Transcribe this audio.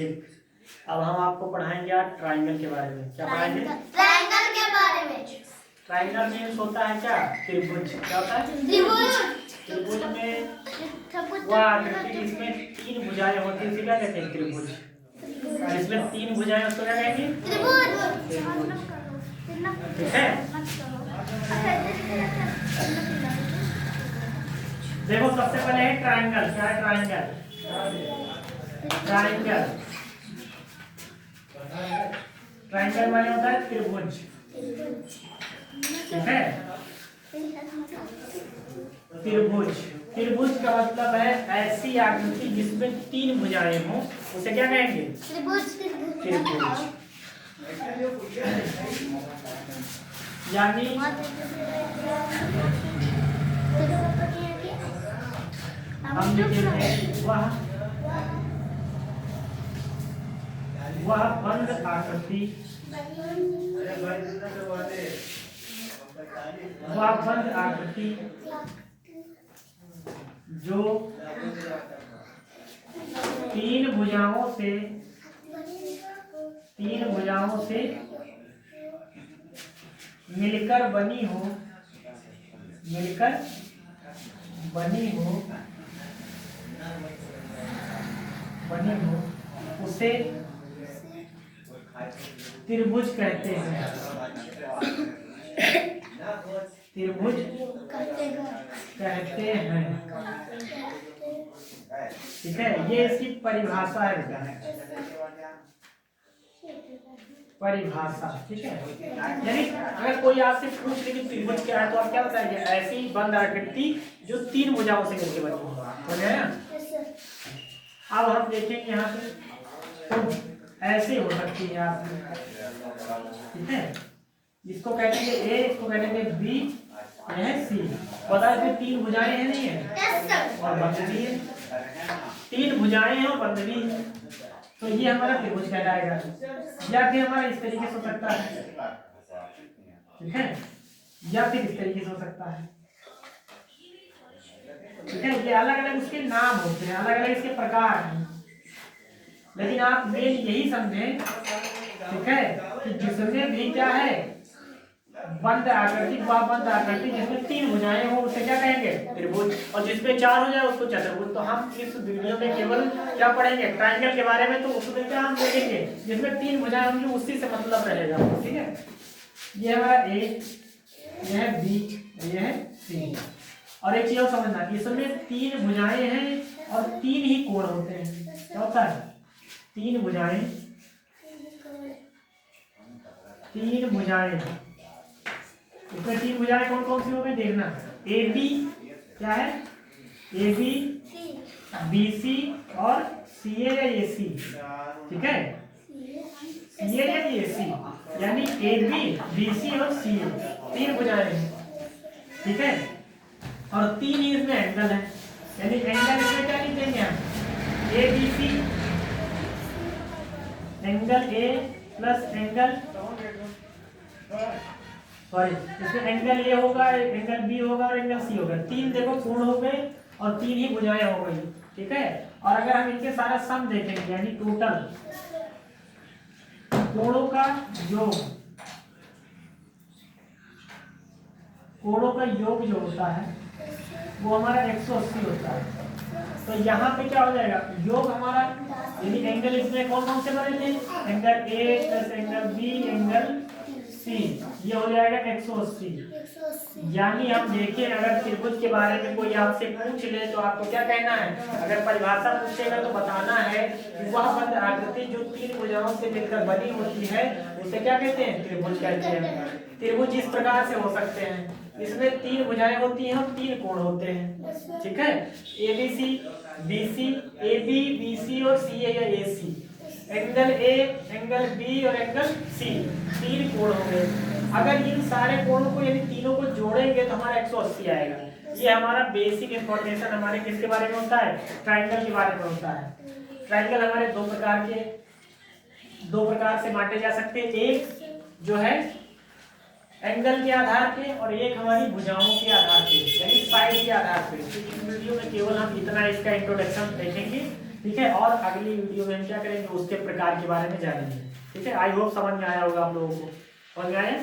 अब हम आपको पढ़ाएंगे आज ट्राइंगल के बारे में। क्या पढ़ाएंगे? ट्राइंगल के बारे में। ट्राइंगल मीन्स होता है क्या? त्रिभुज। क्या होता है? त्रिभुज। त्रिभुज में वह आकृति जिसमें तीन भुजाएं होती है उसे क्या कहते हैं? त्रिभुज। और इसमें तीन भुजाएं उसको क्या कहेंगे? त्रिभुज। ठीक है। देखो सबसे पहले है ट्राइंगल। क्या है ट्राइंगल? ट्राइंगल ट्राइंगल माने होता है त्रिभुज। ठीक है। त्रिभुज त्रिभुज का मतलब है ऐसी आकृति जिसमें तीन भुजाएं हों उसे क्या कहेंगे? त्रिभुज। यानी हम लिखेंगे वह बंद आकृति जो तीन भुजाओं से मिलकर बनी हो उसे त्रिभुज कहते हैं। त्रिभुज कहते हैं। ठीक है। ये इसकी परिभाषा है। परिभाषा। ठीक है। यानी अगर कोई आपसे पूछ ले कि त्रिभुज क्या है तो आप क्या बताएंगे? ऐसी बंद आकृति जो तीन भुजाओं से मिलकर बनी हो। समझ आया? अब हम देखेंगे यहाँ पे तो ऐसे हो सकती है आपकी। ठीक है। इसको कहेंगे ए, इसको कहेंगे बी, यह है सी। पता है इसमें तीन भुजाएं हैं नहीं है और बंद भी है। तीन भुजाएं हैं और बंद भी है तो ये हमारा त्रिभुज कहलाएगा। या फिर हमारा इस तरीके से हो सकता है। ठीक है। या फिर इस तरीके से हो सकता है। ठीक है। ये अलग अलग उसके नाम होते हैं, अलग अलग इसके प्रकार हैं, लेकिन आप मेन यही समझें। ठीक है कि जिसमें भी क्या है बंद आकृति, वह बंद आकृति जिसमें तीन भुजाएं हो उसे क्या कहेंगे? त्रिभुज। और जिसमें चार हो जाए उसको चतुर्भुज। तो हम इस वीडियो में केवल क्या पढ़ेंगे? ट्राइंगल के बारे में। तो उसमें क्या हम देखेंगे? जिसमें तीन भुजाएं होंगी उसी से मतलब रहेगा। ठीक है। ये हमारा ए, यह है बी, यह है सी। और एक चीज और समझना, इसमें तीन भुजाएं हैं और तीन ही कोण होते हैं। क्या होता है? तीन भुजाएं इसमें तीन भुजाएं कौन कौन सी हो गई देखना। ए बी क्या है? ए बी, बी सी और सी ए या ए सी। ठीक है। सी ए या ए सी यानी ए बी, बी सी और सी ए तीन भुजाएं हैं। ठीक है। और तीन ही इसमें एंगल है। यानी एंगल इसमें क्या लिखेंगे हम? A B C angle A plus angle इसमें एंगल ए होगा, एंगल बी होगा और एंगल सी होगा। तीन देखो कोण हो गए और तीन ही भुजाएं हो गई। ठीक है। और अगर हम इनके सारा सम देखेंगे यानी टोटल कोणों का योग जो होता है वो हमारा 180 होता है। तो यहाँ पे क्या हो जाएगा? योग हमारा यानी एंगल इसमें कौन कौन से बने थे? Angle A plus angle B angle C, ये हो जाएगा 180। यानी हम देखें अगर त्रिभुज के बारे में कोई आपसे पूछ ले तो आपको क्या कहना है? अगर परिभाषा पूछेगा तो बताना है कि वह बंद आकृति जो तीन भुजाओं से मिलकर बनी होती है उसे क्या कहते हैं? त्रिभुज कहते हैं। त्रिभुज इस प्रकार से हो सकते हैं, इसमें तीन भुजाएं होती हैं और तीन कोण होते हैं। ठीक है। A B C, B C, A B, B C और सी ए या A C. Angle A, angle B और एंगल सी, तीन कोण हो गए। अगर इन सारे कोणों को यानी तीनों को जोड़ेंगे तो हमारा 180 आएगा। ये हमारा बेसिक इंफॉर्मेशन हमारे किसके बारे में होता है? ट्राइंगल के बारे में होता है। ट्राइंगल हमारे दो प्रकार से बांटे जा सकते हैं। एक जो है एंगल के आधार पे और एक हमारी भुजाओं के आधार पे यानी साइड के आधार पे। तो इस वीडियो में केवल हम इतना इसका इंट्रोडक्शन देखेंगे ठीक है, और अगली वीडियो में हम क्या करेंगे, उसके प्रकार के बारे में जानेंगे। ठीक है, आई होप समझ में आया होगा आप लोगों को। समझ में आया?